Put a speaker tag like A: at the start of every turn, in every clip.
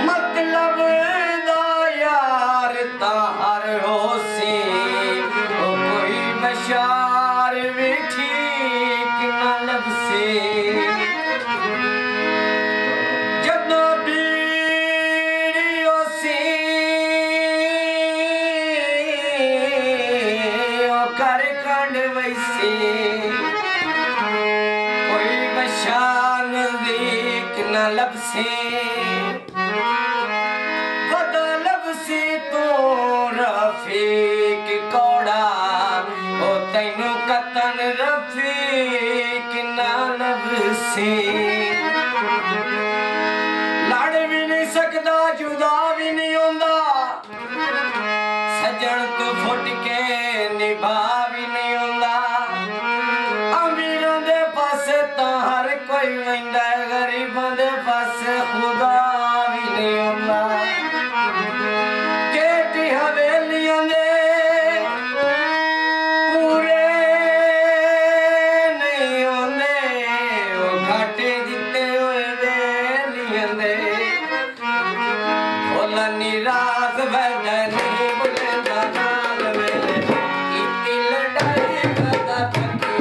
A: मतलब दा यार तार होसी कोई बशार भी ठीक न लबसे जदों बीड़ी होसी कर कंड वैसे कोई बशार नजदीक न लबसे रफीक कौड़ा ओ तैनू कतन रफीक ना लबसे लड़ भी नहीं सकदा जुदा भी नहीं होंदा सजन तो फुट के निभा भी नहीं होंदा अमीरां दे पासे तां हर कोई वैंदा गरीबां दे पासे खुदा भी नहीं होंदा निराश बदनी बुलंदा नाल मेले इतनी लड़ाई बदा पक्की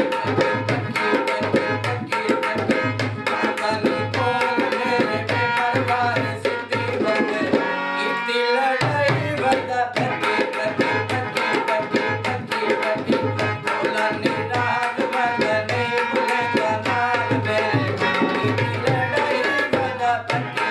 A: पानी बोल मेरे बेपरवाह सिद्धि बंदे इतनी लड़ाई बदा पक्की बोला निराश बदनी बुलंदा नाल मेले इतनी लड़ाई बदा पक्की